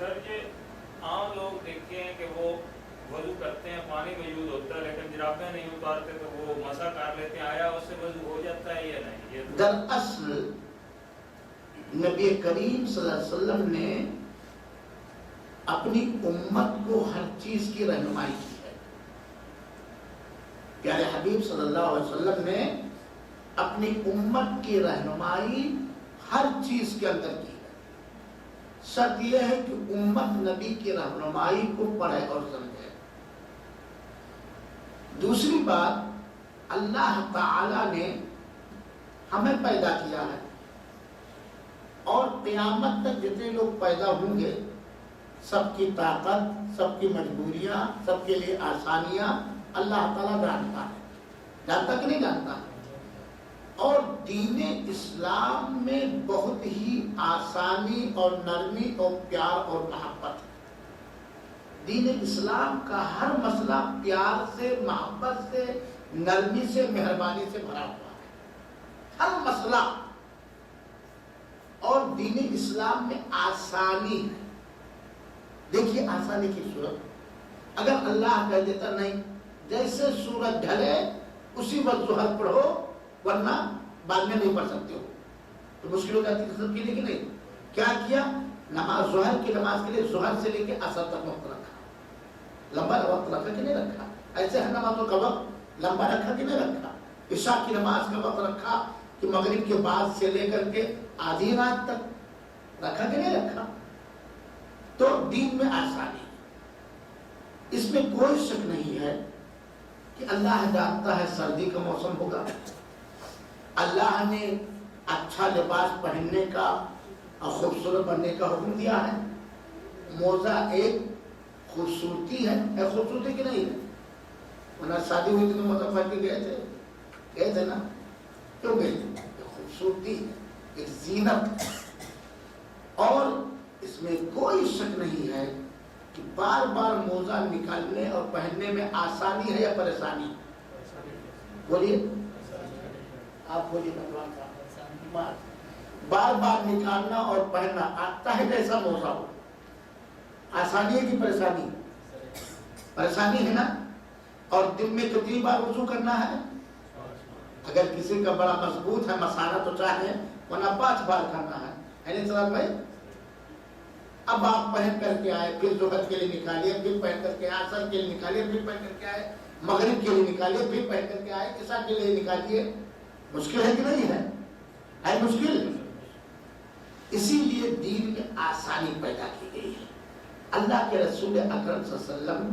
سر یہ عام لوگ دیکھتے ہیں کہ وہ وضو کرتے ہیں، پانی موجود ہوتا ہے لیکن جرابیں نہیں اتارتے تو وہ مسح کر لیتے ہیں، آیا اس سے وضو ہو جاتا ہے یا نہیں؟ یہ دراصل نبی کریم صلی اللہ علیہ وسلم نے اپنی امت کو ہر چیز کی رہنمائی کی ہے. پیارے حبیب صلی اللہ علیہ وسلم نے اپنی امت کی رہنمائی ہر چیز کے اندر کی ہے. شرط یہ ہے کہ امت نبی کی رہنمائی کو پڑھے اور سمجھے. دوسری بات، اللہ تعالی نے ہمیں پیدا کیا ہے اور قیامت تک جتنے لوگ پیدا ہوں گے سب کی طاقت، سب کی مجبوریاں، سب کے لیے آسانیاں اللہ تعالیٰ جانتا ہے. جانتا کہ نہیں جانتا؟ اور دین اسلام میں بہت ہی آسانی اور نرمی اور پیار اور محبت ہے. دین اسلام کا ہر مسئلہ پیار سے، محبت سے، نرمی سے، مہربانی سے بھرا ہوا ہے. ہر مسئلہ. اور دین اسلام میں آسانی ہے. دیکھیے آسانی کی صورت، اگر اللہ کہہ دیتا نہیں جیسے سورج ڈھلے اسی وقت ظہر پڑھو ورنہ بعد میں نہیں پڑھ سکتے ہو، تو مشکل ہو جاتی ہے سب کے لیے کہ نہیں. کیا کیا؟ نماز ظہر کی نماز کے لیے ظہر سے لے کے عصر تک وقت رکھا. لمبا وقت رکھا کہ نہیں رکھا؟ ایسے ہر نمازوں کا وقت لمبا رکھا کہ نہیں رکھا؟ عشاء کی نماز کا وقت رکھا کہ مغرب کے بعد سے لے کر کے آدھی رات تک رکھا کہ نہیں رکھا؟ تو دین میں آسانی. اس میں کوئی شک نہیں ہے کہ اللہ جانتا ہے سردی کا موسم ہوگا. اللہ نے اچھا لباس پہننے کا اور خوبصورت بننے کا حکم دیا ہے. موزہ ایک خوبصورتی ہے، خوبصورتی کی نہیں ہے. ورنہ شادی ہوئی تھی تو موزہ پہن کے گئے تھے نا. کیوں گئے تھے؟ خوبصورتی ہے، ایک زینت. اور اس میں کوئی شک نہیں ہے کہ بار بار موزہ نکالنے اور پہننے میں آسانی ہے یا پریشانی؟ بولیے آپ بولیے. بار بار نکالنا اور پہننا آتا ہے جیسا موزہ ہو، آسانی ہے کہ پریشانی؟ پریشانی ہے نا. اور دن میں کتنی بار وضو کرنا ہے؟ اگر کسی کا بڑا مضبوط ہے مسالہ تو چاہے، ورنہ 5 بار کرنا ہے نہیں سلام بھائی؟ اب آپ پہن کر کے آئے، پھر ظہر کے لیے نکالیے، پھر پہن کر کے آئے، عصر کے لیے نکالیے، پھر پہن کر کے آئے، مغرب کے لیے نکالیے، پھر پہن کر کے آئے، عشاء کے لیے نکالیے. مشکل ہے کہ نہیں ہے؟ ہے مشکل. اسی لیے دین میں آسانی پیدا کی گئی ہے. اللہ کے رسول اکرم صلی اللہ علیہ وسلم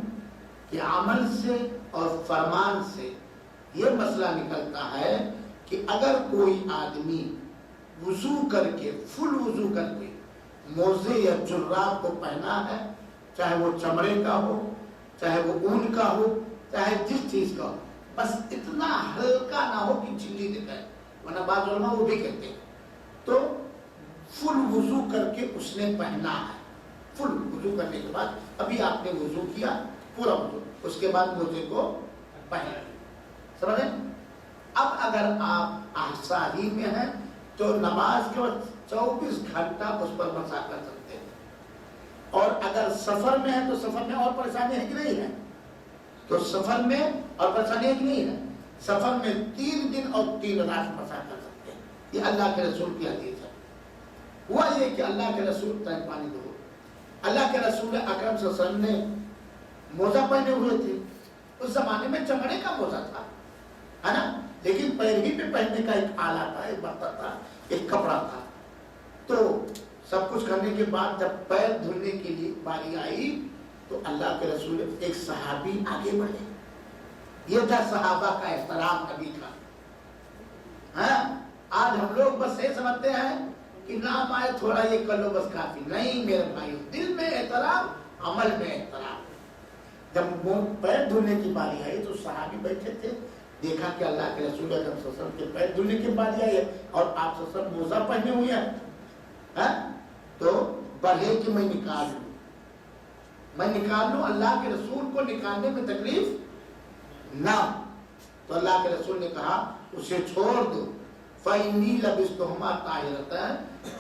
کے عمل سے اور فرمان سے یہ مسئلہ نکلتا ہے کہ اگر کوئی آدمی وضو کر کے، فل وضو کر کے موزے یا جراب کو پہنا ہے، چاہے وہ چمڑے کا ہو، چاہے وہ اون کا ہو، چاہے جس چیز کا ہو، بس اتنا ہلکا نہ ہو کہ جھلی دکھائے، ورنہ بعض علماء وہ بھی کہتے ہیں. تو فل وضو کر کے اس نے پہنا ہے. فل وضو کرنے کے بعد ابھی آپ نے وضو کیا پورا وضو، اس کے بعد موزے کو پہنا. سمجھیں؟ اب اگر آپ احساری میں ہیں تو نماز کے وقت 24 گھنٹہ اس پر مسح کر سکتے ہیں. اور اگر سفر میں ہے تو سفر میں اور پریشانی ہے کہ نہیں ہے؟ تو سفر میں اور پریشانی ہے کہ نہیں ہے؟ سفر میں 3 دن اور 3 رات مسح کر سکتے ہیں. یہ اللہ کے رسول کی حدیث ہے. ہوا یہ کہ اللہ کے رسول تین پانی دو، اللہ کے رسول اکرم صلی اللہ علیہ وسلم نے موزہ پہنے ہوئے تھے. اس زمانے میں چمڑے کا موزہ تھا، ہے نا، لیکن پیروی پہ پہننے کا ایک آلہ تھا، ایک برتن تھا، ایک کپڑا تھا. تو سب کچھ کرنے کے بعد جب پیر دھلنے کے لیے باری آئی تو اللہ کے رسول ایک صحابی آگے بڑھے. یہ تھا صحابہ کا احترام نبی کا. آج ہم لوگ بس یہ سمجھتے ہیں کہ نام آئے تھوڑا یہ کر لو بس کافی. نہیں میرے بھائی، دل میں احترام، عمل میں احترام. جب پیر دھلنے کی باری آئی تو صحابی بیٹھے تھے، دیکھا کہ اللہ کے رسول اکرم صلی اللہ علیہ وسلم کے پیر دھلنے کی باری آئی ہے اور آپ صلی اللہ علیہ وسلم موزہ پہنے ہوئے ہیں. تو بڑھے کہ میں نکال لوں. اللہ کے رسول کو نکالنے میں تکلیف نہ. تو اللہ کے رسول نے کہا اسے چھوڑ دو. فَإِنِّي لَبِسْتُهُمَا طَاهِرَتَيْنِ،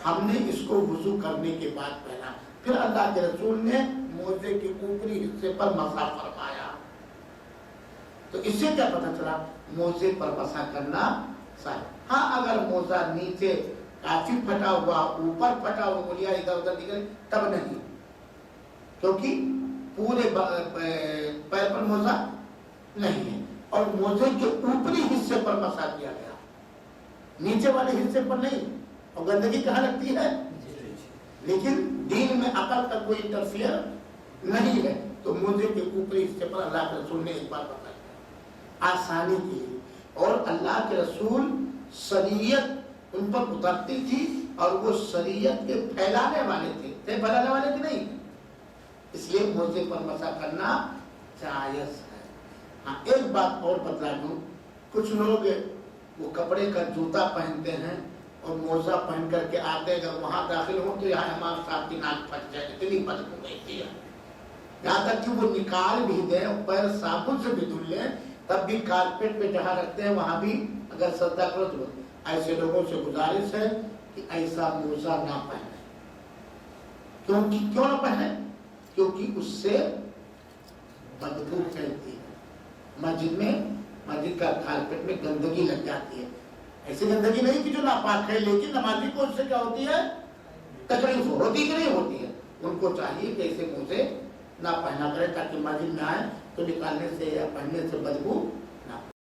ہم نے اس کو وضو کرنے کے بعد پہنا. پھر اللہ کے رسول نے موزے کے اوپری حصے پر مسح فرمایا. تو اس سے کیا پتہ چلا؟ موزے پر مسح کرنا صحیح. ہاں اگر موزہ نیچے کافی پھٹا ہوا، اوپر پھٹا ہوا، انگلیاں ادھر ادھر نکل، تب نہیں، کیونکہ پورے پیر پر موزہ نہیں ہے. اور موزے کے اوپری حصے پر مسح کیا گیا، نیچے والے حصے پر نہیں. اور گندگی کہاں لگتی ہے؟ لیکن دین میں عقل کا کوئی انٹرفیئر نہیں ہے. تو موزے کے اوپری حصے پر اللہ کے رسول نے ایک بار بتایا آسانی کے لیے. اور اللہ کے رسول شریعت ان پر اترتی تھی اور وہ شریعت کے پھیلانے والے تھے، پھیلانے والے تھے نہیں، اس لیے موزے پر مسح کرنا جائز ہے. ہاں ایک بات اور بتلا دوں، کچھ لوگ وہ کپڑے کا جوتا پہنتے ہیں اور موزہ پہن کر کے آتے ہیں، اگر وہاں داخل ہوں تو یہاں امام صاحب کی ناک پھٹ جائے، اتنی بدبو رہتی ہے. یہاں تک کہ وہ نکال بھی دیں، پیر صابن سے بھی دھل لیں، تب بھی کارپیٹ پہ جہاں رکھتے ہیں وہاں بھی اگر سجدہ کرو تو ایسے لوگوں سے گزارش ہے کہ ایسا موزہ نہ پہنے. کیوں نہ پہنے؟ کیونکہ اس سے بدبو پھیلتی ہے. مسجد کا کارپیٹ میں گندگی لگ جاتی ہے. ایسی گندگی نہیں کہ جو ناپاک ہے، لیکن نمازی کو اس سے کیا ہوتی ہے؟ تکلیف ہوتی کہ نہیں ہوتی ہے. ان کو چاہیے کہ ایسے موزے نہ پہنا کرے تاکہ مسجد میں آئے تو نکالنے سے یا پہننے سے بدبو